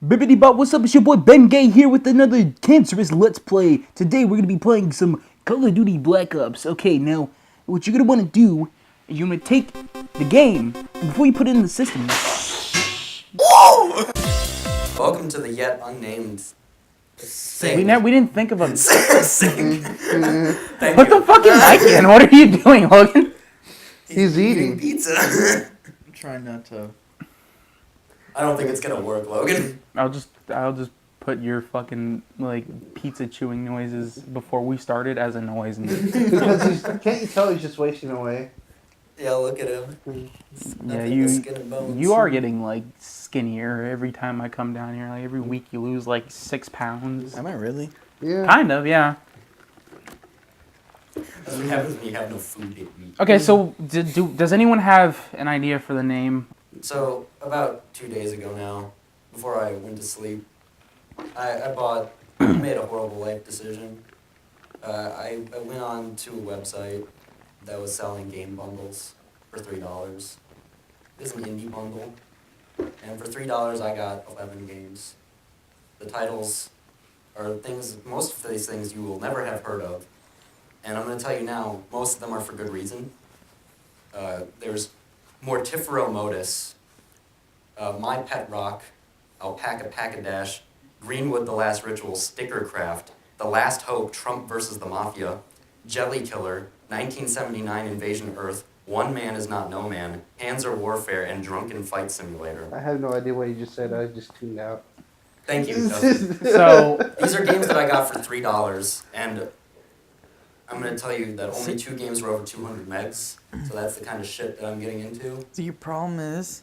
Bibbidi Bop, what's up? It's your boy Ben Gay here with another cancerous Let's Play. Today we're going to be playing some Call of Duty Black Ops. Okay, now, what you're going to want to do is you're going to take the game, and before you put it in the system... Whoa! Welcome to the yet unnamed... We didn't think of a... Sing. Put the fucking mic in. What are you doing, Logan? He's eating pizza. I'm trying not to... I don't think it's gonna work, Logan. I'll just put your fucking, like, pizza chewing noises before we started as a noise. Because can't you tell he's just wasting away? Yeah, look at him. Yeah, you are getting, like, skinnier every time I come down here. Like, every week you lose, like, 6 pounds. Am I really? Yeah. Kind of, yeah. That's what happens when you have no food to eat. Okay, so does anyone have an idea for the name? So, about 2 days ago now, before I went to sleep, I made a horrible life decision. I went on to a website that was selling game bundles for $3. It's an indie bundle. And for $3 I got 11 games. The titles are things, most of these things you will never have heard of. And I'm going to tell you now, most of them are for good reason. There's Mortifero Modus, My Pet Rock, Alpaca Pack-a-Dash, Greenwood The Last Ritual, Stickercraft, The Last Hope, Trump vs. the Mafia, Jelly Killer, 1979 Invasion Earth, One Man Is Not No Man, Panzer Warfare, and Drunken Fight Simulator. I have no idea what you just said. I just tuned out. Thank you, Dustin. So these are games that I got for $3, and I'm going to tell you that only 2 games were over 200 megs, so that's the kind of shit that I'm getting into. So your problem is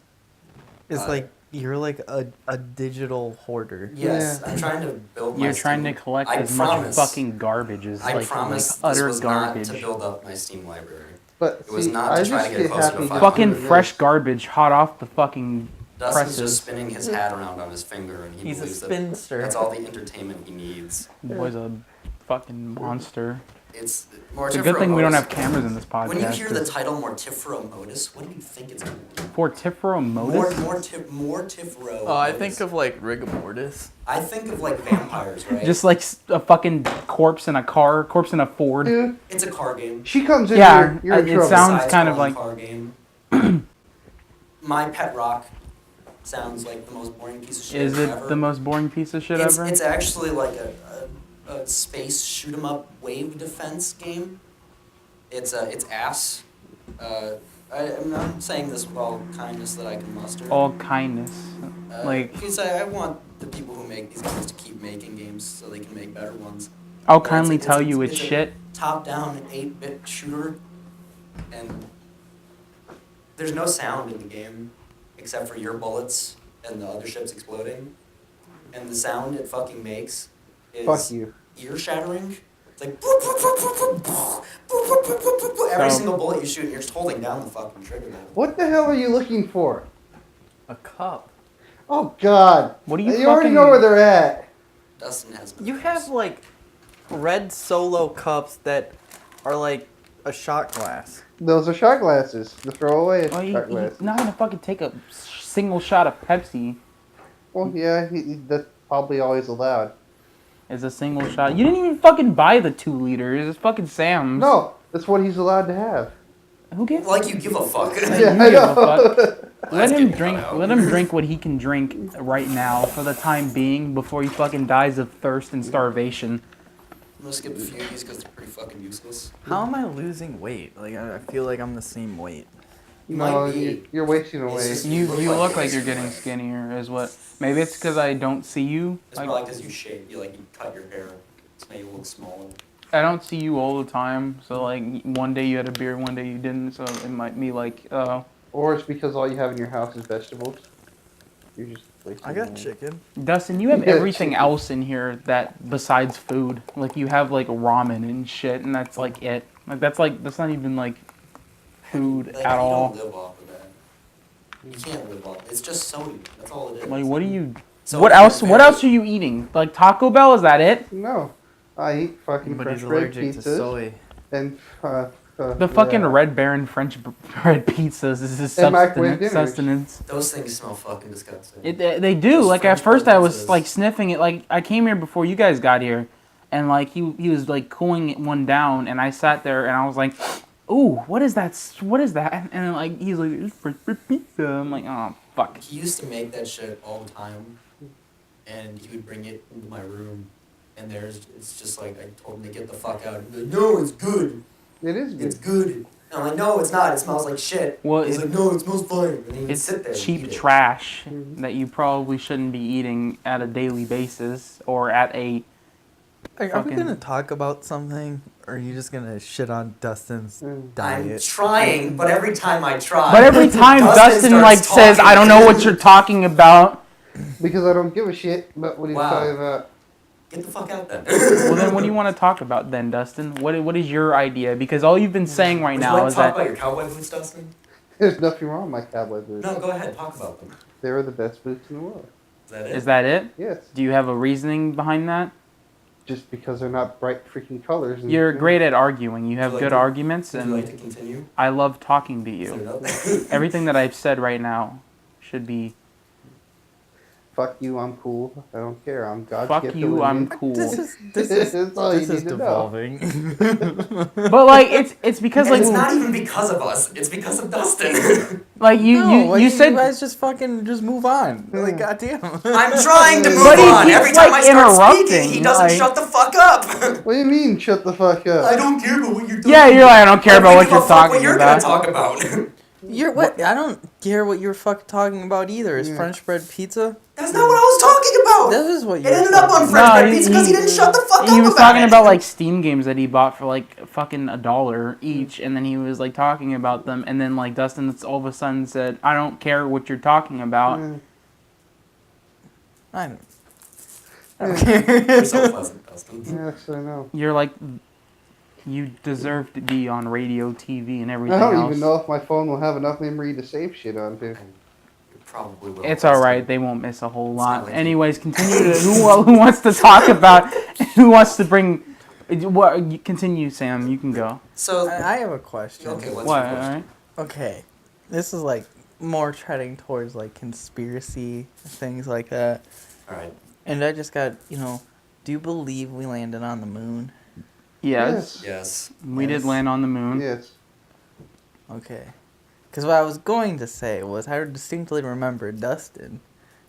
like you're like a digital hoarder. Yes, Yeah. I'm trying to build my you're trying to collect as much fucking garbage as I promise utter this was garbage. not to build up my Steam library. But It was see, not I to try just to get get closer to happy 500. Fucking just fresh garbage, hot off the fucking Dustin's presses. just spinning his hat around on his finger, and he He's a believes that spinster. that's all the entertainment he needs. The boy's a fucking monster. It's It's a good thing we don't have cameras in this podcast. When you hear the title Mortifero Modus, what do you think it's going to be? Fortifero Modus? Mortifero. Oh, I Modus. think of like rigor mortis. I think of like vampires, right? Just like a fucking corpse in a car, corpse in a Ford. Dude, It's a car game. she comes in Yeah, here, you're in it trouble. sounds Side-scrolling kind of like- car game. My Pet Rock sounds like the most boring piece of shit Is ever. it the most boring piece of shit It's ever? It's actually like a space shoot 'em up wave defense game. It's ass. I'm not saying this with all kindness that I can muster. All kindness. Like, because I want the people who make these games to keep making games so they can make better ones. I'll But kindly it's tell you it's a shit. Top-down 8-bit shooter, and there's no sound in the game except for your bullets and the other ships exploding. And the sound it fucking makes is Fuck you. ear-shattering. It's like every single bullet you shoot, you're just holding down the fucking trigger. What the hell are you looking for? A cup. Oh, God. What are you You already fucking- know where they're at. Dustin has. You have like red solo cups that are like a shot glass. Those are shot glasses. The throwaway is Well, shot you're glasses. not gonna fucking take a single shot of Pepsi. Well, yeah, that's probably always allowed. As a single shot. You didn't even fucking buy the 2 liters. It's fucking Sam's. No, that's what he's allowed to have. Who gives? Like you give a fuck. Yeah, You I give a fuck. Let's Let him get drink. cut out. Let him drink what he can drink right now for the time being, before he fucking dies of thirst and starvation. I'm gonna skip a few of these because they're pretty fucking useless. How am I losing weight? Like I feel like I'm the same weight. No, Might be. you're wasting It's away. just- You look look like this. you're getting skinnier. Is what? Maybe it's because I don't see you. It's Like, probably because you shave. You cut your hair. It's made you look smaller. I don't see you all the time. So like one day you had a beard, one day you didn't. So it might be like, Or it's because all you have in your house is vegetables. You're just wasting I got away. chicken. Dustin, you have Yeah, everything chicken. else in here that besides food. Like you have like ramen and shit, and that's like it. That's not even like food Like, at all. You don't live off of that. You can't live off. It's just sodium. That's all it is. Like what do you? So What else? What else are you eating? Like Taco Bell? Is that it? No, I eat fucking But fresh he's bread allergic to pizzas soy. and The fucking Red Baron French bread pizzas is his And microwave dinners. sustenance. Those things smell fucking disgusting. They do. Those Like at French first, I was pizzas. like sniffing it. Like I came here before you guys got here, and like he was like cooling one down, and I sat there and I was like, "Ooh, what is that? What is that?" And then like he's like, "It's French bread pizza." I'm like, "Oh fuck." He used to make that shit all the time, and he would bring it into my room, and it's just like I told him to get the fuck out. He'd be like, "No, it's good. It is good. It's good." And I'm like, "No, it's not. It smells like shit." Well, He's like, "No, it smells fine." And he would It's sit there. and cheap eat it. trash that you probably shouldn't be eating at a daily basis or at a. Are we Fucking- gonna talk about something, or are you just gonna shit on Dustin's I'm diet? trying, but every time I try. But every time Dustin starts like says, talking "I don't know what again." you're talking about," Because I don't give a shit about what he's Wow. talking about. Get the fuck out then. well then what do you want to talk about then, Dustin? What is your idea? Because all you've been saying right Would you now like is to talk that about your cowboy boots, Dustin? There's nothing wrong with my cowboy boots. No, go ahead. Talk about them. They were the best boots in the world. Is that it? is that it? Yes. Do you have a reasoning behind that? Just because they're not bright freaking colors. and- You're great at arguing. You have Would you good like to- arguments, Would you like and to continue? I love talking to Is there you. nothing? Everything that I've said right now should be Fuck you, I'm cool. I don't care. I'm God's fuck gift to you, I'm women. cool. That's all you need to know. devolving. But like it's because And like it's not even because of us. It's because of Dustin. like you said you guys just fucking just move on. Like goddamn. I'm trying to move But he on. keeps, Every time like, I start interrupting, speaking, he doesn't like- shut the fuck up. What do you mean, shut the fuck up? I don't care about what you're doing. yeah, you're like I don't care about what Think you're fuck talking what you're about. gonna talk about. You're what? I don't care what you're fucking talking about either. Is Yeah. French bread pizza? That's not what I was talking about. That is what It you're. ended up on talking French No, bread he- pizza because he didn't shut the fuck up. He was about talking it. about like Steam games that he bought for like fucking $1 each, and then he was like talking about them, and then like Dustin all of a sudden said, "I don't care what you're talking about." Mm. I don't. You're so pleasant, Dustin. Yes, I know. You're like, you deserve to be on radio, TV, and everything I don't else. even know if my phone will have enough memory to save shit onto. You probably will. It's Dustin. all right. They won't miss a whole lot. not like Anyways, continue to who wants to talk about who wants to bring. What? Continue, Sam. You can go. So I have a question. okay, what's What? your All question? right. Okay, this is like more treading towards like conspiracy things like that. All right. And I just got do you believe we landed on the moon? Yes. Yes. We did Yes. land on the moon. Yes. Okay. Because what I was going to say was I distinctly remember Dustin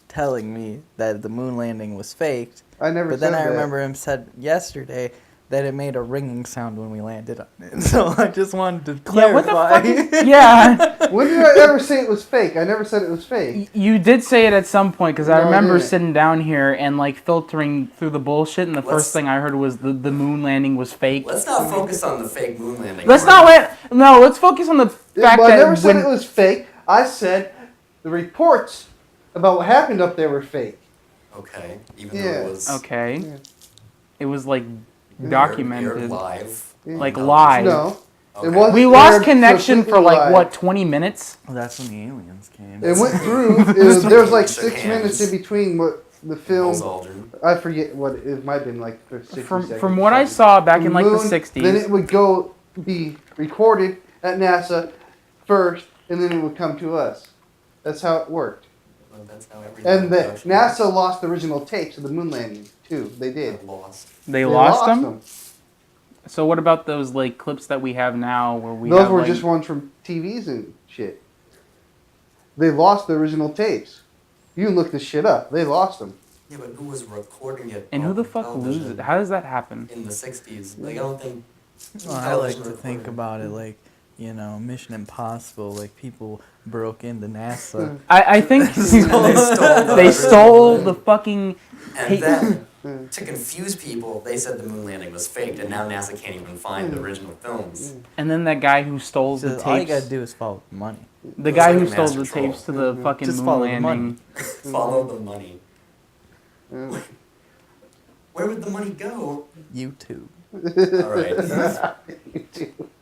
telling me that the moon landing was faked, I never but said then I that. remember him said yesterday that it made a ringing sound when we landed on it. So I just wanted to Yeah. What clarify. the fuck? Yeah. When did I ever say it was fake? I never said it was fake. You did say it at some point because I No, I remember didn't. sitting down here and like filtering through the bullshit, and the Let's- first thing I heard was the moon landing was fake. Let's not focus on the fake moon landing. Let's part. not let no. Let's focus on the Yeah, fact but I that never said when it was fake. I said the reports about what happened up there were fake. Okay. Even Yeah. though it was okay, Yeah. it was like aired documented, live. Yeah. like on live. No. Okay. It was We lost aired connection for completely like live. what 20 minutes. Well, that's when the aliens came. It went through. There was like Shook 6 minutes hands. in between what the Buzz film. Aldrin. I forget what it might have been like for 60 seconds. From what I saw back in like the Moon, 60s. Then it would go be recorded at NASA first, and then it would come to us. That's how it worked. Well, that's how everything And the, production NASA lost the original tapes of the moon landing too. They did. got lost. They lost them. So what about those like clips that we have now where we Those have, were like, just ones from TVs and shit. They lost the original tapes. You can look this shit up. They lost them. Yeah, but who was recording it? and who on the fuck television loses it? How does that happen? in the 60s? Like, I don't think. Well, I like television to think recording. about it like, Mission Impossible. Like people broke into NASA. I think stole they stole the fucking. And then, Hmm. to confuse people, they said the moon landing was faked, and now NASA can't even find the original films. And then that guy who stole So the all you gotta tapes. do is follow the money. The It's guy like who a stole master the troll. tapes to the fucking Just moon follow the landing. Follow the money. Yeah. Where would the money go? YouTube. All right.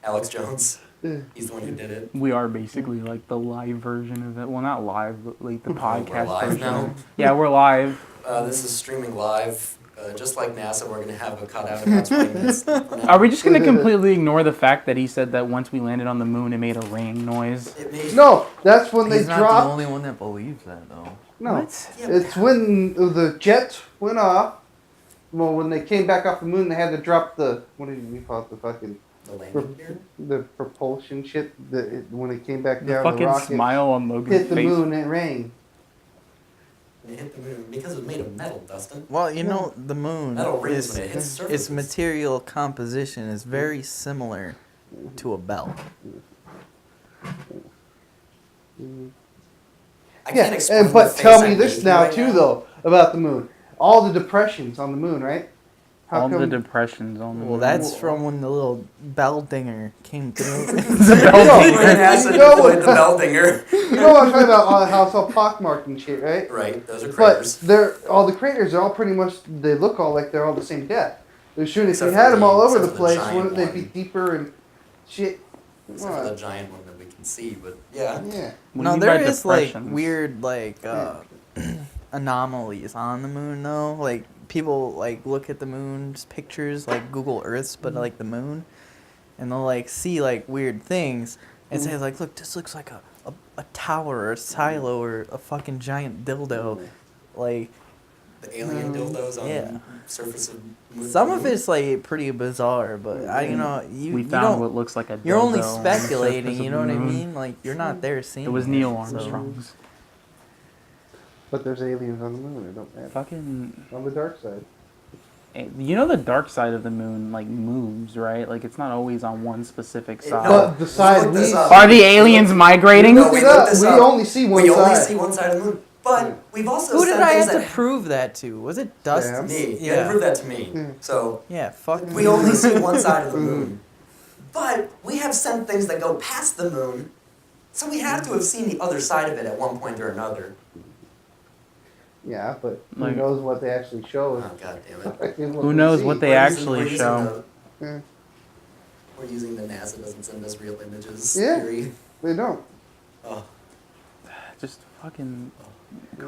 Alex Jones. He's the one who did it. We are basically like the live version of it. Well, not live, but like the podcast live version. now? Yeah, we're live. This is streaming live. Just like NASA, we're gonna have a cutout of God's minutes. Are we just gonna completely ignore the fact that he said that once we landed on the moon, it made a ringing noise? It made, No, that's when He's they not dropped. the only one that believes that, though. No, What? Yeah, it's when the jets went off. Well, when they came back off the moon, they had to drop the what did we call it? The fucking the landing gear. the propulsion shit. When it came back The down, fucking the rocket smile on Logan's hit the face. moon and it rained. It hit the moon because it was made of metal, Dustin. Well, you know, the moon Metal rings is when it hits its surfaces. material composition is very similar to a bell. I can't Yeah, explain and, but the tell face me I'm this making now right too, though, about the moon. All the depressions on the moon, right? How All the come- depressions on the Well, moon. that's from when the little bell dinger came through. the bell When dinger. NASA You know deployed what- the bell dinger. You know what I'm talking about? How it's all pockmarked and shit, right? Right, those are But craters. they're all the craters are all pretty much. They look all like they're all the same depth. They're sure if Except you for had them the- all over except the for the place, giant wouldn't they be one. deeper and shit? Except for the giant one that we can see, but yeah. Yeah. What do No, you mean there by is like depressions? weird like anomalies on the moon though. Like people like look at the moon's pictures like Google Earths, but like the moon, and they'll like see like weird things and say like, look, this looks like a tower or a silo or a fucking giant dildo, like. The alien dildos on Yeah. the surface of moon. Some of it's like pretty bizarre, but you We you found don't. what looks like a You're only dildo on the speculating. surface You of know the what I moon. mean? Like you're not there seeing. It was Neil so- Armstrong's. But there's aliens on the moon. It don't matter. Fucking, On the dark side. you know the dark side of the moon like moves, right? Like it's not always on one specific side. No. But the side Look this we up. Are the aliens migrating? No, Look we it looked up. this We up. only see one We side. only see one side of the moon. But we've also Who did said I things have to that prove that to? Was it Dustin? me. You had Yeah. to prove that to me. So Yeah. Fuck. we only see one side of the moon. But we have sent things that go past the moon. So we have to have seen the other side of it at one point or another. Yeah, but who Like- knows what they actually show Oh us? god damn it. Who knows what they actually show? Yeah. We're using the NASA doesn't send us real images Yeah. theory. They don't. Oh. Just fucking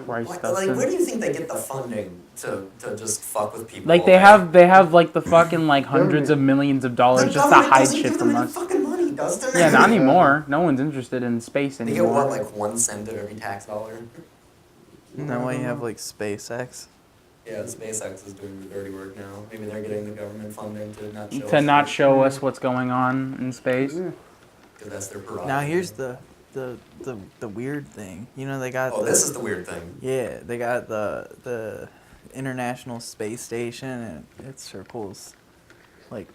Christ, Like, Dustin. where do you think they get the funding to just fuck with people? Like all they day? have like the fucking like hundreds of millions of The dollars just to government hide doesn't shit give them from any us. fucking money, Dustin. Yeah, not anymore. No one's interested in space They get anymore. what, like 1 cent of every tax dollar? And that way you have like SpaceX. Yeah, SpaceX is doing the dirty work now. Maybe they're getting the government funding to not show To us not shit, show us what's going on in space. Yeah. 'cause that's their prerogative. Now here's the weird thing. You know they got Oh, the, this is the weird thing. yeah, they got the International Space Station, and it circles like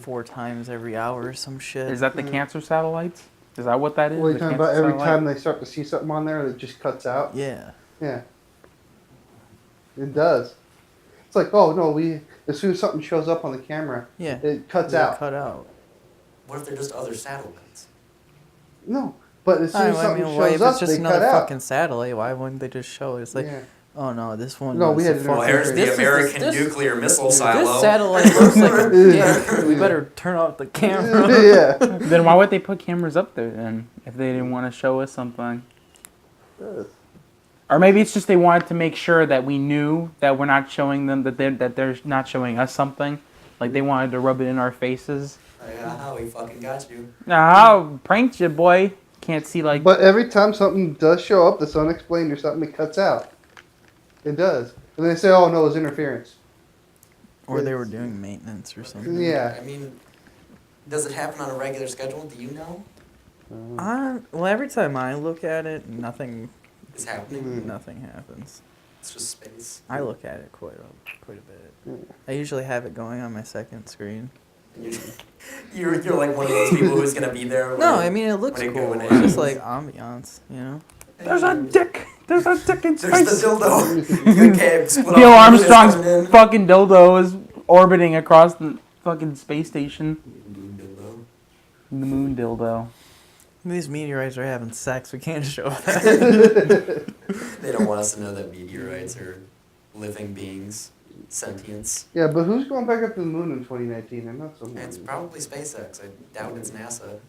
4 times every hour or some shit. Is that the cancer satellites? Is that what that is? What are you The talking cancer about? Every satellite? time they start to see something on there, it just cuts out. Yeah. Yeah. It does. It's like, oh no, as soon as something shows up on the camera, Yeah. it cuts They're out. Cut out. What if they're just other satellites? No, but as soon as I something mean, why, shows if up, it's just they another cut out. fucking satellite, why wouldn't they just show it? It's like, Yeah. oh no, this one. No, we is had a to Well, Well, here's this the is American this- nuclear missile This silo. satellite looks like a dick. We better turn off the camera. Yeah. Then why would they put cameras up there then if they didn't want to show us something? Or maybe it's just they wanted to make sure that we knew that we're not showing them that they're not showing us something. Like they wanted to rub it in our faces. Yeah, we fucking got you. Nah, pranked you, boy. Can't see like. But every time something does show up that's unexplained or something, it cuts out. It does. And they say, oh no, it's interference. Or they were doing maintenance or something. Yeah. I mean, does it happen on a regular schedule? Do you know? Well, every time I look at it, nothing It's happening. nothing happens. It's just space. I look at it quite a bit. I usually have it going on my second screen. And you're like one of those people who's gonna be there. No, when I mean it looks when it cool. go- when it It's just happens. like ambiance, you know. There's a dick. There's a dick in There's the space. dildo. Okay, split Neil off, Armstrong's it's coming in. fucking dildo is orbiting across the fucking space station. Dildo. The moon dildo. These meteorites are having sex. We can't show that. They don't want us to know that meteorites are living beings, sentience. Yeah, but who's going back up to the moon in 2019? I'm not so much. It's probably SpaceX. I doubt it's NASA.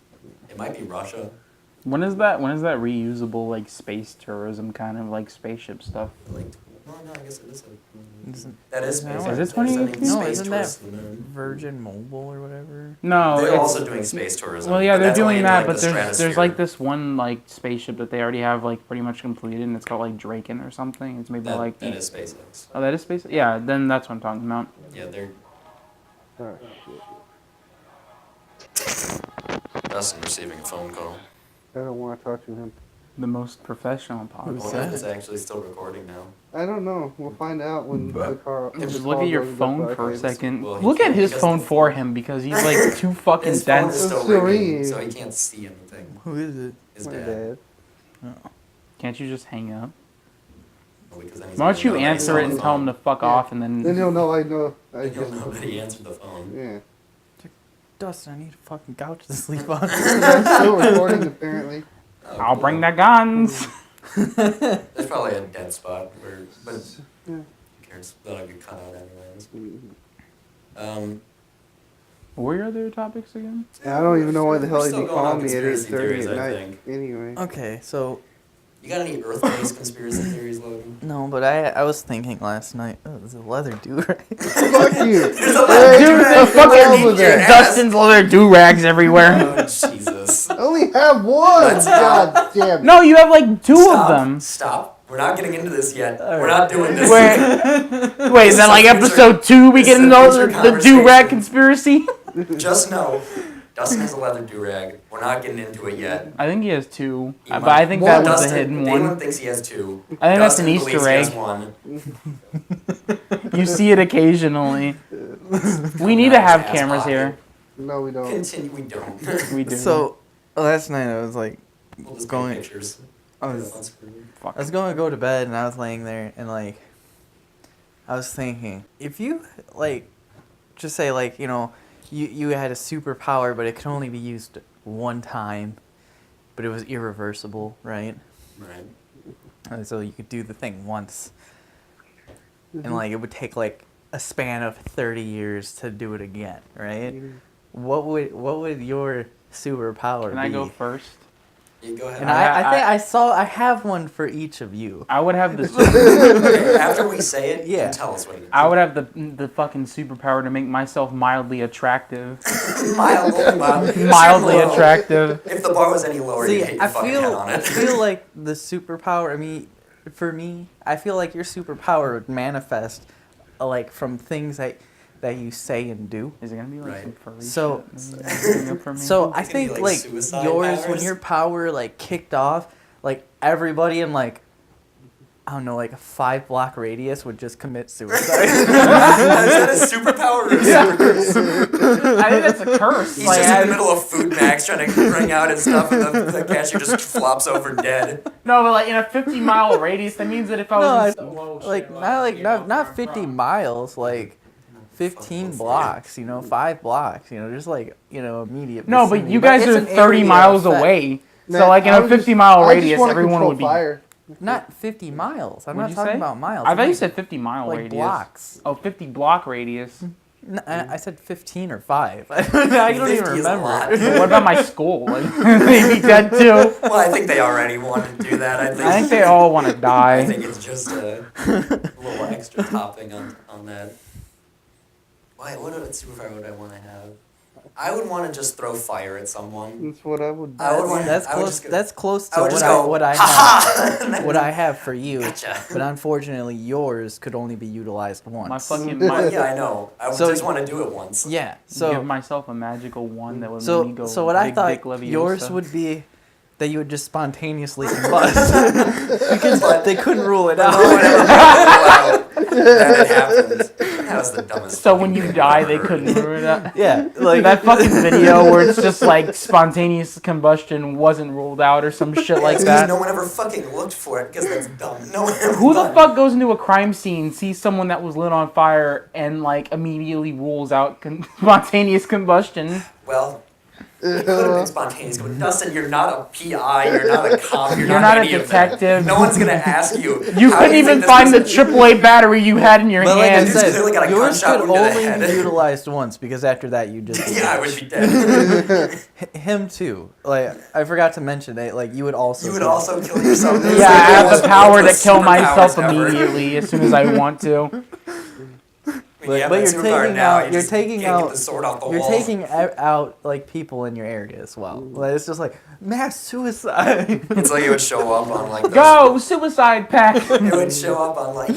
It might be Russia. When is that reusable like space tourism kind of like spaceship stuff? Like Well, no, I guess it is. Isn't- That is No, space. is it They're sending 2018? No, space isn't tourists that to the moon. Virgin Mobile or whatever? No, They're it's, also doing space tourism. well, yeah, but they're that's only doing into, that, like, but the there's stratosphere. like this one like spaceship that they already have like pretty much completed, and it's called like Draken or something. It's maybe like that is SpaceX. oh, that is space. Yeah, then that's what I'm talking about. Yeah, they're Oh, shit. Dustin receiving a phone call. I don't want to talk to him. The most professional I podcast. Who's wonder if that? it's actually still recording now. I don't know. We'll find out when the car. Just look at your phone for a second. Well, Look he at can't his because phone the for phone- him because he's like too fucking His phone is dense. still It's still ringing, ringing. so he can't see anything. Who is it? His My dad. dad. Can't you just hang up? Well, because then he's Why don't gonna you know that he answer saw it the and tell him phone. to fuck Yeah. off and Then then he'll know I know. I Then he'll just. know that he answered the phone. Yeah. Dustin, I need a fucking couch to sleep on. I'm still recording apparently. Oh, I'll cool. bring the guns. There's probably a dead spot where, but Yeah. who cares? That'll get cut out anyways. Mm-hmm. What were your other topics again? I don't even know why the hell We're he'd still be going on calling me at conspiracy 8:30 theories, at I night. think. Anyway. Okay, so You got any Earth-based conspiracy theories, Logan? no, but I was thinking last night. Oh, there's a leather dude, right? Fuck you. There's a leather Hey, Dude, what's the wrong fucking with that? Dustin's leather do-rags everywhere. Oh, Jesus. I only have one. God damn. No, you have like two Stop. of them. Stop. We're not getting into this yet. All We're right. not doing this. Wait, is that like episode 2 we this get is a into future the do-rag conversation. conspiracy? Just know, Dustin has a leather do-rag. We're not getting into it yet. I think he has 2, He but might- I think that was Dustin, the hidden Dalen one. thinks he has 2. I think that's an Dustin Easter believes he has egg. 1. You see it occasionally. We need to have cameras here. No, we don't. Continue. We don't. We do. So last night I was like, We'll just Going- get pictures. I was, On screen. Fuck. I was going to go to bed and I was laying there and like, I was thinking, if you like, just say like, you know, you had a superpower but it could only be used one time, but it was irreversible, right? Right. And so you could do the thing once, Mm-hmm. and like it would take like a span of 30 years to do it again, right? Mhm. What would your superpower Can be? I go first? You go ahead. And I- I have one for each of you. I would have this. Okay, after we say it, Yeah. you tell us what you I would have the fucking superpower to make myself mildly attractive. Mildly Whoa. attractive. If the bar was any lower, See, you'd hit your fucking head on I it. feel like the superpower. I mean, for me, I feel like your superpower would manifest, like from things that you say and do. Is it gonna be like Right. some furry So- shit? Anything up for me? So I It's gonna be think like like suicide yours, when powers. your power like kicked off, like everybody in like, I don't know, like a 5-block radius would just commit suicide. Is that a superpower or a super curse? I think that's a curse. He's Like, just in I- the middle of Food Max trying to bring out his stuff, and the cashier just flops over dead. No, but like in a 50-mile radius, that means that if I was in not 50 miles, like 15 blocks, you know, 5 blocks, you know, just like, you know, immediate. no, but vicinity. you guys it's are an 30 area miles effect. away. Nah, So like in I a was just- 50-mile I just radius, wanna everyone control would be. fire. Not 50 miles. I'm What'd not you talking say? about miles. I I'm thought you like- said 50-mile like radius. blocks. Oh, 50-block radius. I said 15 or 5. I don't 50 even is a remember. lot. But what about my school? Like, they'd be dead too. Well, I think they already wanted to do that. I I think they all want to I die. think it's just a little extra topping on that. Why? What superpower would I want to have? I would want to just throw fire at someone. That's what I would do. I would want. That's I would close. just go, That's close I to would just what go. what I ha have. ha! And then- What I have for you, Gotcha. but unfortunately yours could only be utilized once. My fucking Well, yeah, I know. I would So- just want to do it once. Yeah. give So myself a magical one that would make me go. so what I Big thought Dick Leviosa. yours would be that you would just spontaneously combust because they couldn't rule it No out. one ever allowed that it happened. That was the dumbest. So when fucking you thing die, I've they ever couldn't heard. ruin it. Yeah, Like like that fucking video where it's just like spontaneous combustion wasn't ruled out or some shit like Because that. no one ever fucking looked for it because that's dumb. No one ever Who the thought- fuck goes into a crime scene, sees someone that was lit on fire, and like immediately rules out spontaneous combustion? Well, It could have been spontaneous. But Dustin, you're not a PI. You're not a cop. You're not a any of that. detective. No one's gonna ask you. You how couldn't do you even think find the this person- AAA battery you had in your But like I hand. He's said, clearly got a yours gunshot could wound to the only head. be utilized once because after that you just Yeah, I would be dead. him too. Like I forgot to mention that. Like you would also You would also kill yourself. Yeah, I have the power to Worthless kill myself superpowers ever. immediately as soon as I want to. When you have but that you're superpower taking now, out- you you're just taking can't out- get the sword off the You're wall. taking out like people in your area as well. Like, it's just like mass suicide. It's like it would show up on like those, Go, suicide pact. It would show up on like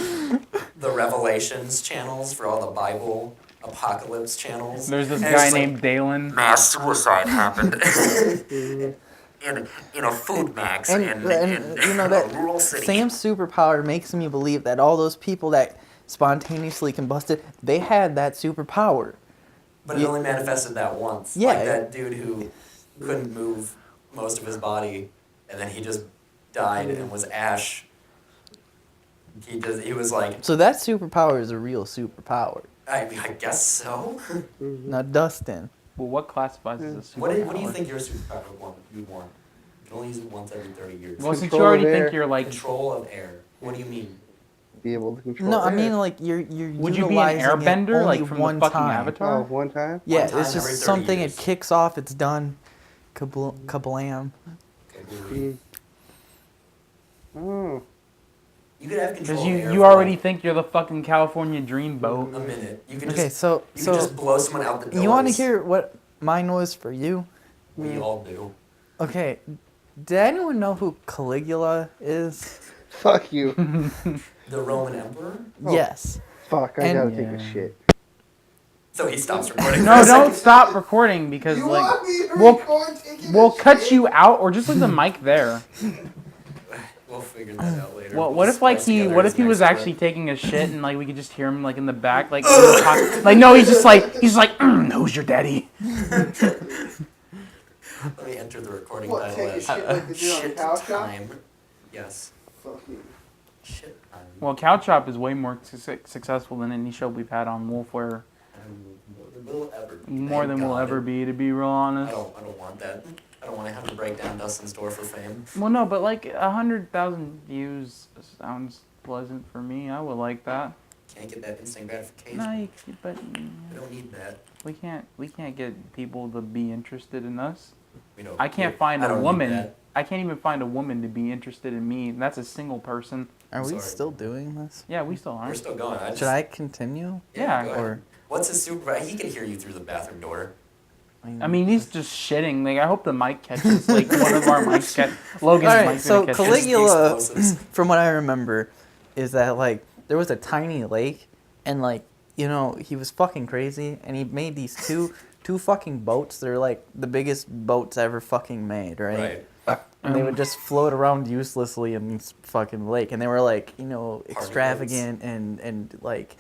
the Revelations channels for all the Bible apocalypse channels. There's this And guy it's like, named Dalen. mass suicide happened in a food max and in you know a that rural city. same superpower makes me believe that all those people that spontaneously combusted, they had that superpower. But it only manifested that once. Yeah. Like that dude who couldn't move most of his body, and then he just died and was ash. He was like, So that superpower is a real superpower. I guess so. Now, Dustin. Well, what classifies as a superpower? What do you think your superpower you want? You can only use it once every 30 years. Well, since you Control of already air. think you're like, Control of air. What do you mean? Be able to control. No, I air. mean like you're would you be an utilizing it airbender only like from one the fucking time. Avatar? Oh, one time. Yeah, time it's every just 30 something. years. It kicks off. It's done. Kablam. Okay, Oh. you could have control Because of air you for already like think you're the fucking California dream a boat. minute. You can Okay, just so you can just blow someone out the door. you want to hear what mine was for you? We all do. Okay, did anyone know who Caligula is? Fuck you. The Roman emperor. Oh. Yes. Fuck. I And- gotta take Yeah. a shit. So he stops recording. No, for a don't second. stop recording because like we'll cut you out or just leave the mic there. We'll figure that out later. Well, We'll what if like splice he together what his if he was next actually clip. taking a shit and like we could just hear him like in the back like like no he's just like who's your daddy? Let me enter the recording What, title take a as shit like they do on shit Couch Shop? time. Yes. Fuck you. Shit time. Well, Cow Chop is way more successful than any show we've had on Wolfware. Will ever be. More Thank than we'll God. ever be, to be real I honest. don't want that. I don't want to have to break down Dustin's door for fame. Well, no, but like 100,000 views sounds pleasant for me. I would like that. Can't get that instant gratification. No, but I don't need that. we can't get people to be interested in us. We don't. I can't find I a don't need woman. that. I can't even find a woman to be interested in me. And that's a single person. Are we Sorry. still doing this? Yeah, we still We're aren't. still going. I just, Should I continue? Yeah, go ahead. Or What's his superpower? He can hear you through the bathroom door. I mean, he's just shitting. Like, I hope the mic catches like one of our mics Logan's Alright, mic's so gonna catch Caligula- it. Caligula. Explosives. from what I remember, is that like there was a tiny lake, and like you know he was fucking crazy, and he made these two fucking boats. They're like the biggest boats ever fucking made, right? Right. And they would just float around uselessly in this fucking lake, and they were like you know extravagant and like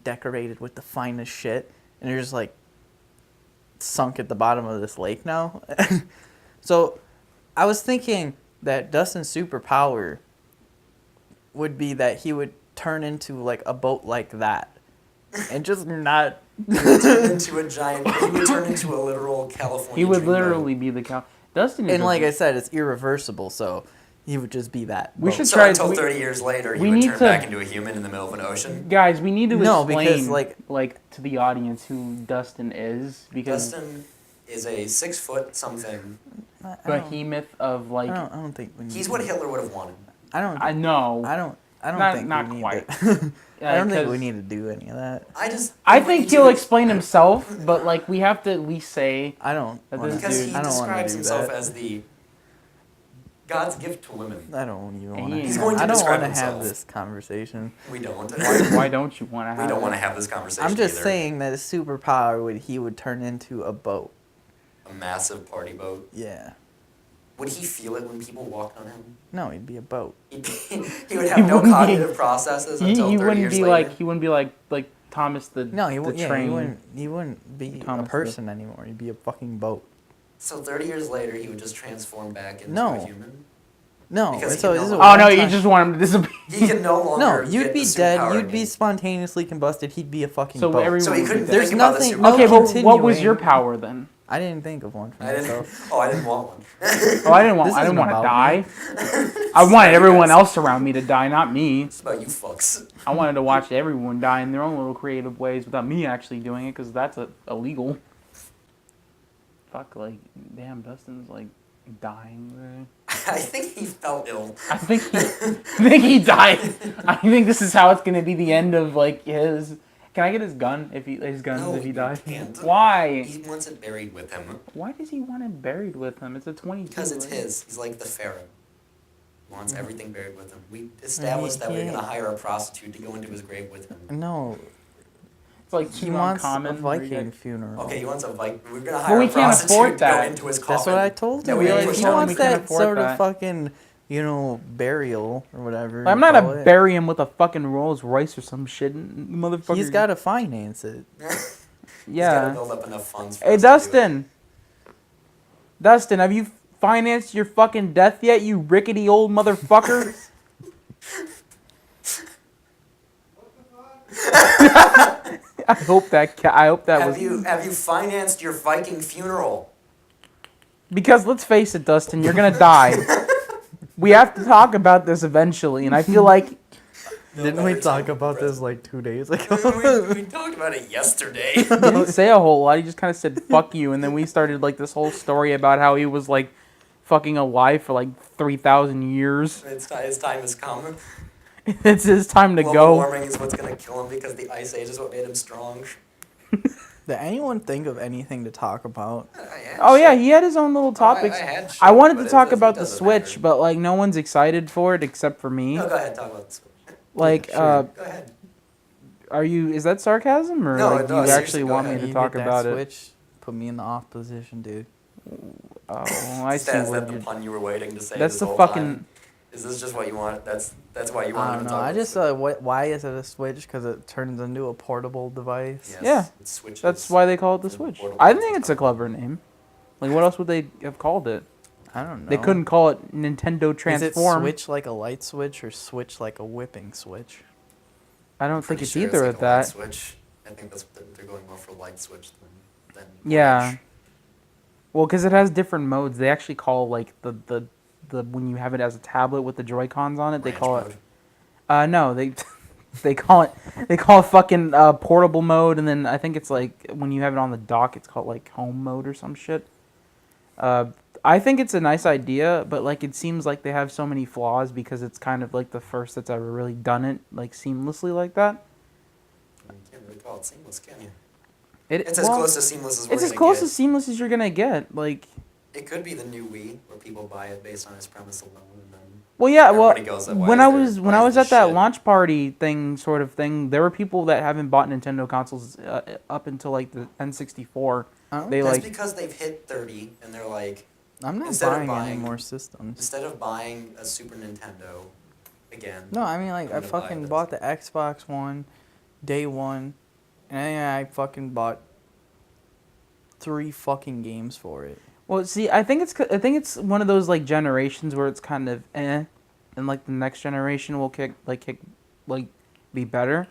decorated with the finest shit, and they're just like sunk at the bottom of this lake now. So I was thinking that Dustin's superpower would be that he would turn into like a boat like that and just not Turn into a giant. He would turn into a literal California. He would dream boat. literally be the cow. Dustin is and a- like I said, it's irreversible, so he would just be that We boat. should So try- until we- 30 years later, he we would need turn to- back into a human in the middle of an ocean. Guys, we need to No, explain, because, like- to the audience who Dustin is, because Dustin is a 6 foot something. I don't, behemoth of like, I don't think we need He's what Hitler would have wanted. I don't I know. I don't Not- think not we need quite. to, I don't think 'cause we need to do any of that. I we think need he'll to- explain himself, but like we have to at least say I don't That wanna, this Because dude- he I don't wanna describes do himself that. as the God's gift to women. I don't even He want to. is. He's going to I don't describe want to have himself. this conversation. We don't. why don't you want to have We don't it? want to have this conversation. I'm just either. saying that his superpower he would turn into a boat. A massive party boat. Yeah. Would he feel it when people walked on him? No, he'd be a boat. He would have no wouldn't be- cognitive processes until 30 wouldn't years be later. like he wouldn't be like Thomas the No, he the would. Yeah, train. he wouldn't be Thomas a person anymore. He'd be a fucking boat. So 30 years later, he would just transform back into No. a human. No, Because he so can this is no a Oh no, one-time- you just want him to disappear. He can no longer. No, you'd get be the dead. superpower You'd be again. spontaneously combusted. He'd be a fucking So boat. everyone So he would be couldn't dead. There's think about the nothing- superpower. no Okay, but what was continuing. your power then? I didn't think of one for I didn't. myself. Oh, I didn't want one. Oh, I didn't want. This I didn't isn't want to about die. me. I wanted you everyone guys. else around me to die, not me. It's about you fucks. I wanted to watch everyone die in their own little creative ways without me actually doing it, because that's illegal. Fuck, like, damn, Dustin's like dying there. I think he felt ill. I think he died. I think this is how it's gonna be the end of like his. Can I get his gun if his guns No, if he you dies? can't. Why? He wants it buried with him. Why does he want it buried with him? It's a 22. Because it's right? his. He's like the pharaoh. He wants everything buried with him. We established He- that we we're he- gonna hire a prostitute to go into his grave with him. No, It's like he too wants a uncommon. where you Viking get- funeral. Okay, he wants a Viking. We're gonna But hire we a can't prostitute afford to that. go into his coffin. That's what I told No, him. we already push He told him. him wants we can't that afford sort that. of fucking, burial or whatever. I'm you not call gonna it. bury him with a fucking Rolls Royce or some shit, motherfucker. He's got to finance it. He's gotta yeah. build up enough funds for Hey us to do it. Dustin. Dustin, have you financed your fucking death yet? You rickety old motherfucker. I hope that was Have you financed your Viking funeral? because let's face it, Dustin, you're gonna die. We have to talk about this eventually, and I feel like Didn't we talk about this like 2 days ago? we talked about it yesterday. he didn't say a whole lot. He just kind of said "fuck you," and then we started like this whole story about how he was like fucking alive for like 3,000 years. His time has come. It's his time to Global go. warming is what's gonna kill him because the ice age is what made him strong. Did anyone think of anything to talk about? Oh yeah, he had his own little topics. had shit, I wanted but to talk it about the doesn't Switch, matter. but like no one's excited for it except for me. No, go ahead, talk about this. Like, Sure. Go ahead. is that sarcasm or No, like no, you seriously, actually go want ahead. me You to talk get that about it? Switch, put me in the off position, dude. Oh, I see Is what that the you're. pun you were waiting to say That's this the whole fucking. time? Is this just what you want? That's why you want I him don't to know. talk I about just this? why is it a Switch? Because it turns into a portable device. Yes, Yeah, it switches. That's why they call it the It's a Switch. portable I device. think it's a clever name. Like, what else would they have called it? I don't know. They couldn't call it Nintendo Is it Transform. Switch like a light switch or Switch like a whipping switch? I don't think Pretty it's sure either like of a light that. Switch. I think that's they're going more for light switch than Yeah. orange. Well, because it has different modes. They actually call like the when you have it as a tablet with the Joy Cons on it, they Range call mode. it. No, they they call it fucking portable mode, and then I think it's like when you have it on the dock, it's called like home mode or some shit. I think it's a nice idea, but like it seems like they have so many flaws because it's kind of like the first that's ever really done it like seamlessly like that. You can't really call it seamless, can you? It, It's as well, close to seamless as we're It's as gonna close get. as seamless as you're gonna get. Like, It could be the new Wii, where people buy it based on its premise alone, and then well, yeah, well, everybody goes, "Why when is I there- was why is at this that shit?" launch party thing, sort of thing, there were people that haven't bought Nintendo consoles up until like the N64. I don't They That's like, because they've hit 30, and they're like, I'm not Instead of buying any buying- more systems. instead of buying a Super Nintendo again. No, I mean like I'm I gonna buy fucking this. bought the Xbox One, day one, and then I fucking bought 3 fucking games for it. well, see, I think it's one of those like generations where it's kind of and like the next generation will be better.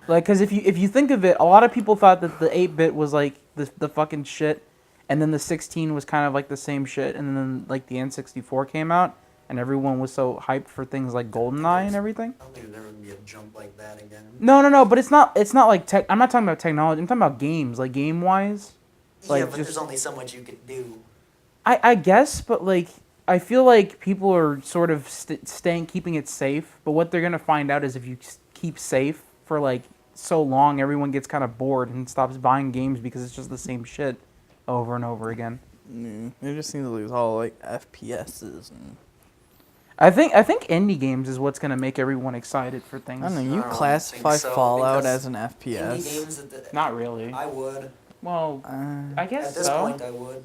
Like, cause if you think of it, a lot of people thought that the 8-bit was like the fucking shit, and then the 16 was kind of like the same shit, and then like the N64 came out, and everyone was so hyped for things like GoldenEye and everything. I don't think there would be a jump like that again. No, but it's not like tech. I'm not talking about technology. I'm talking about games, like game wise. Yeah, Like, but just- there's only so much you could do. I guess, but like I feel like people are sort of keeping it safe. But what they're gonna find out is if you keep safe for like so long, everyone gets kind of bored and stops buying games because it's just the same shit over and over again. They just seem to lose all like FPSs and I think indie games is what's gonna make everyone excited for things. I don't know. I You don't classify think so, Fallout because as an Indie FPS? games, Not really. I would. Well, I At guess this so. point, I would.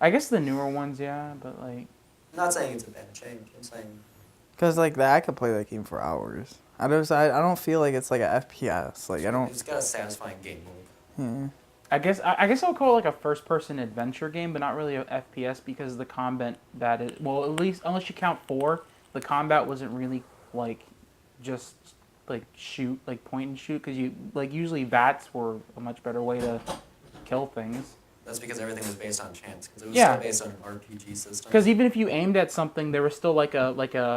I guess the newer ones, yeah, but like. I'm not saying it's a bad change. I'm saying Cause like that, I could play that game for hours. I don't feel like it's like a FPS. Like I don't. it's got a satisfying game mode. Yeah. I guess I'll call it like a first-person adventure game, but not really a FPS because the combat at least unless you count 4, the combat wasn't really like just like shoot, like point and shoot, because you like usually VATS were a much better way to kill things. That's because everything was based on chance. Because it was Yeah. still based on an RPG system. Because even if you aimed at something, there was still like a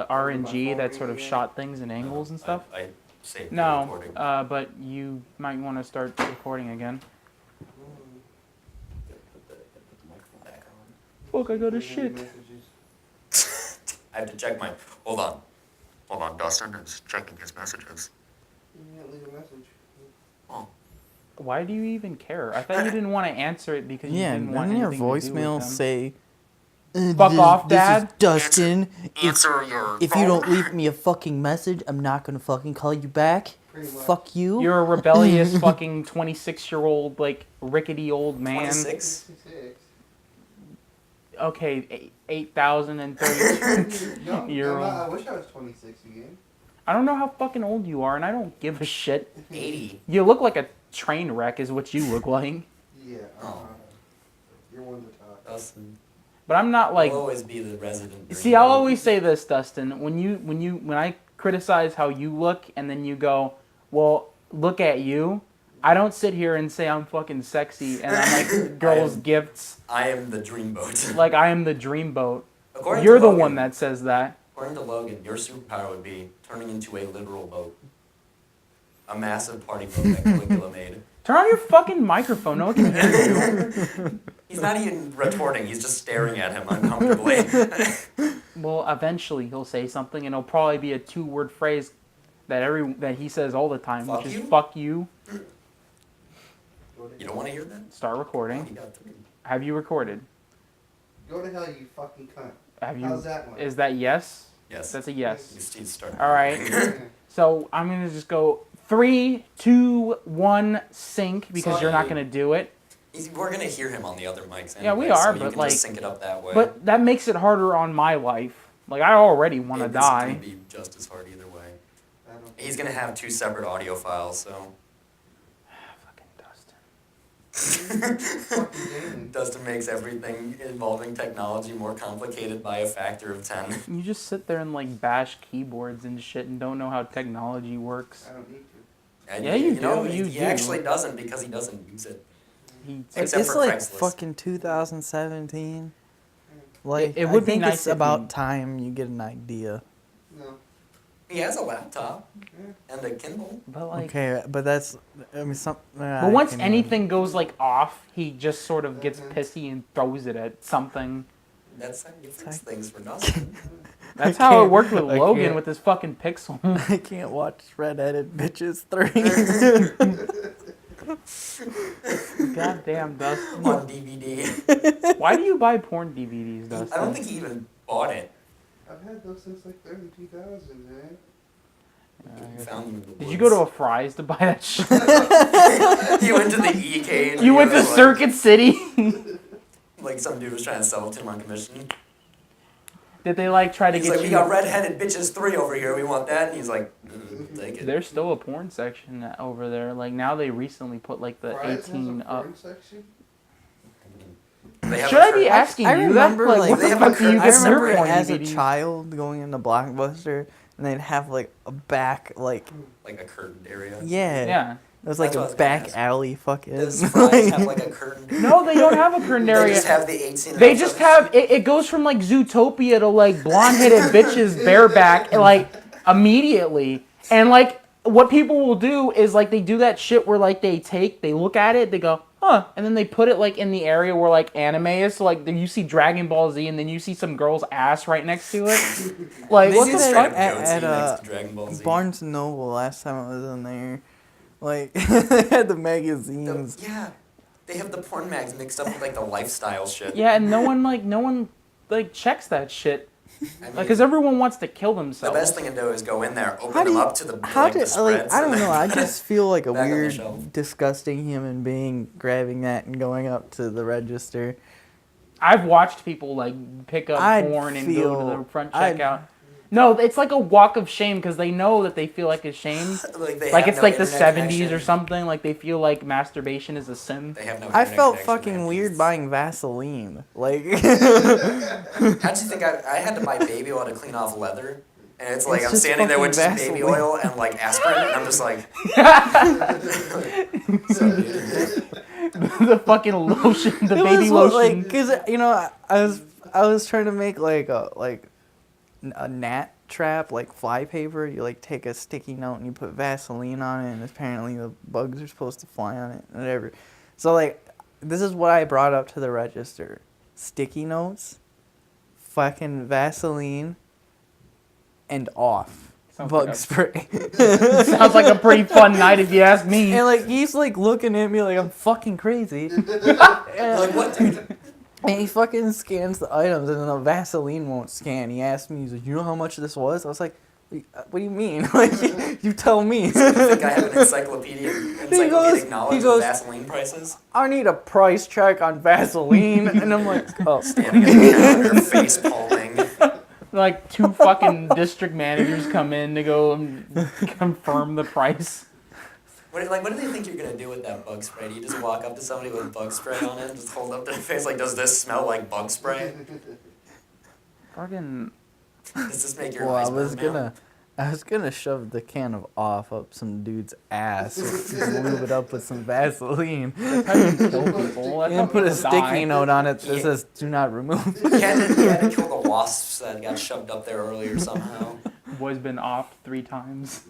RNG that sort of shot things and angles and stuff. I saved the No, recording. but you might want to start recording again. Put the microphone back on. Look, I got a shit. I have to check my. Hold on. Dustin is checking his messages. You can't leave a message. Oh. Why do you even care? I thought you didn't want to answer it because you Yeah, didn't want doesn't your anything to do with voicemail them. say, Fuck off, This Dad"? is Dustin. Answer your If you don't leave me a fucking message, I'm not gonna fucking call you back. Pretty much. Fuck you. You're a rebellious fucking 26-year-old, like, rickety old man. 26? 66. Okay, 8,032. Young. You're I wish I was 26 again. I don't know how fucking old you are, and I don't give a shit. 80. You look like a train wreck is what you look like. Yeah. Oh. You're one to talk. Dustin. But I'm not like... I'll always be the resident. See, I'll always say this, Dustin. When I criticize how you look, and then you go, well, look at you, I don't sit here and say I'm fucking sexy and I'm like girls' gifts. I am the dreamboat. Like I am the dreamboat. According You're to the Logan, one that says that. According to Logan, your superpower would be turning into a literal boat. A massive party boat that Caligula made. Turn on your fucking microphone. No one can hear you. He's not even retorting. He's just staring at him uncomfortably. Well, eventually he'll say something, and it'll probably be a 2-word phrase that he says all the time, Fuck which you? is "fuck you." You don't want to hear that? Start Oh, recording. you got 3. Have you recorded? Go to hell, you fucking cunt. Have you? How's that one? Is that yes? Yes. That's a yes. He's starting. All right. So I'm gonna just go 3, 2, 1, sync because you're not gonna do it. We're gonna hear him on the other mics. Anyway, Yeah, we are, so but you can like, just sync it up that way. but that makes it harder on my life. Like I already want to It's die. gonna be just as hard either way. I don't He's gonna have 2 separate audio files, so Fucking Dustin. fucking gaming. Dustin makes everything involving technology more complicated by a factor of 10. You just sit there and like bash keyboards and shit and don't know how technology works. I don't need to. And Yeah, you know, do, you he do. actually doesn't because he doesn't use it. He, Except It's for like Craigslist. fucking 2017. Like It would I be think nice it's if about you- time you get an idea. No. He has a laptop and a Kindle. but like, Okay, but that's I mean some. but once anything goes like off, he just sort of gets pissy and throws it at something. That's how you fix things for Dustin. That's I how it can't- worked with I Logan can't. with his fucking Pixel. I can't watch Red-Headed Bitches 3. Goddamn, Dustin. On DVD. Why do you buy porn DVDs, Dustin? I don't think he even bought it. I've had those since like early 2000s, man. He found them in the Did you woods. go to a Fry's to buy that shit? He went to the E-Cage. You went to was like- Circuit City? Like some dude was trying to sell it to him on commission. Did they like try to He's get like, you? we got Red-Headed Bitches 3 over here. We want that. And he's like, take it. There's still a porn section over there. Like now they recently put like the Fry's has a 18 up. porn section? They have Should a I be curtain- asking I you remember, that? like, What they the have a fuck do you curtain- I get your remember porn as a DVDs? child going into Blockbuster and they'd have like a back like Like a curtained area. Yeah. it was like That's what I a was gonna back ask. alley fucking. Does Fry's have like a curtain? No, they don't have a curtain They area. just have the 18. They just have it goes from like Zootopia to like blonde-headed bitches bareback like immediately. And like what people will do is like they do that shit where like they look at it, they go, huh, and then they put it like in the area where like anime is. So like then you see Dragon Ball Z and then you see some girl's ass right next to it. Like They what did the straight fuck? up at- goatee at, next to Dragon Ball Z. Barnes and Noble last time I was in there, like they had the magazines. Yeah, they have the porn mags mixed up with like the lifestyle shit. Yeah, and no one checks that shit. I mean, Like, cause everyone wants to kill the themselves. best thing to do is go in there, How open do them you- up to the How like did the spreads. I don't and know. I then- just feel like a back on the weird, shelf. disgusting human being grabbing that and going up to the register. I've watched people like pick up I'd porn and go to the feel- front I'd- checkout. No, it's like a walk of shame because they know that they feel like ashamed. like they Like have it's no like the internet 70s or connection. something. Like they feel like masturbation is a sin. They have no. I internet felt connection, fucking man. weird buying Vaseline. Like How'd you think I had to buy baby oil to clean off leather? And it's like It's I'm just standing there with fucking just baby Vaseline. oil and like aspirin, and I'm just like, so, dude. the fucking lotion, the It baby was lotion. like, cause you know, I was trying to make like a gnat trap, like fly paper. You like take a sticky note and you put Vaseline on it, and apparently the bugs are supposed to fly on it, whatever. So like, this is what I brought up to the register: sticky notes, fucking Vaseline, and off. Sounds Bug like a- spray. Sounds like a pretty fun night if you ask me. And like he's like looking at me like I'm fucking crazy. You're like, what, dude? And he fucking scans the items and then the Vaseline won't scan. He asked me, he's like, you know how much this was? I was like, what do you mean? Like, you tell me. You think I have an encyclopedic knowledge goes- of Vaseline prices? I need a price check on Vaseline. And I'm like, oh. Standing at the counter, face palming. Like 2 fucking district managers come in to go and confirm the price. What do they think you're gonna do with that bug spray? Do you just walk up to somebody with bug spray on it and just hold up their face like, does this smell like bug spray? Fucking. Does this make your Well, eyes burn now? I was gonna shove the can of off up some dude's ass, lube it up with some Vaseline, That's how you kill people. That's how and put a people sticky die. note on it that says "Do not remove." He had to kill the wasps that got shoved up there earlier somehow. Boy's been off 3 times.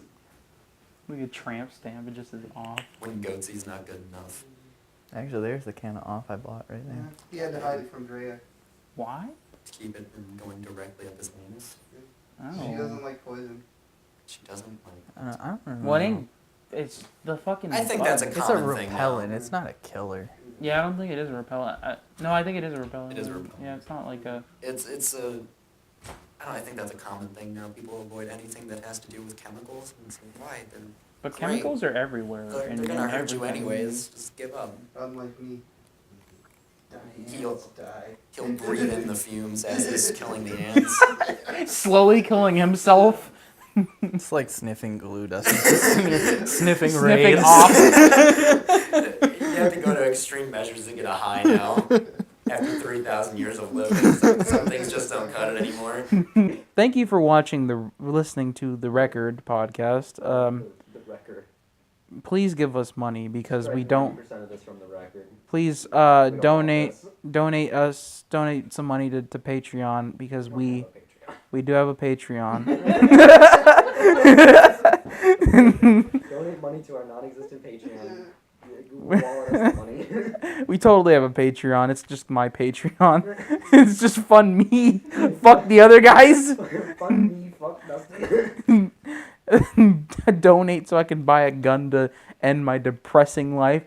Look at tramp stamp, it just says off. When goatsee's not good enough. Actually, there's the can of off I bought right there. He had to hide it from Drea. Why? To keep it from going directly up his anus. She Oh. doesn't like poison. She doesn't like. I don't remember. What ain't? It's the fucking. I think bug. that's a It's a common thing now. repellent. It's not a killer. Yeah, I don't think it is a repellent. No, I think it is a repellent. It is a repellent. Yeah, it's not like a. It's a. I don't know. I think that's a common thing now. People avoid anything that has to do with chemicals. And so why? But Great. chemicals are everywhere. They're in gonna hurt you everything. anyways. Just give up. Unlike me. He'll breathe in the fumes as he's killing the ants. Slowly killing himself. It's like sniffing glue dust. Sniffing Sniffing rays. off. You have to go to extreme measures to get a high now. After 3,000 years of living, some things just don't cut it anymore. Thank you for listening to the Record podcast. The record. Please give us money because we don't. 90% of this from the record. Please We don't donate want this. donate some money to Patreon because we Have a Patreon. we do have a Patreon. Donate money to our non-existent Patreon. Google wallet us the money. We totally have a Patreon. It's just my Patreon. It's just fun me. Fuck the other guys. Fun me, fuck Dustin. Donate so I can buy a gun to end my depressing life.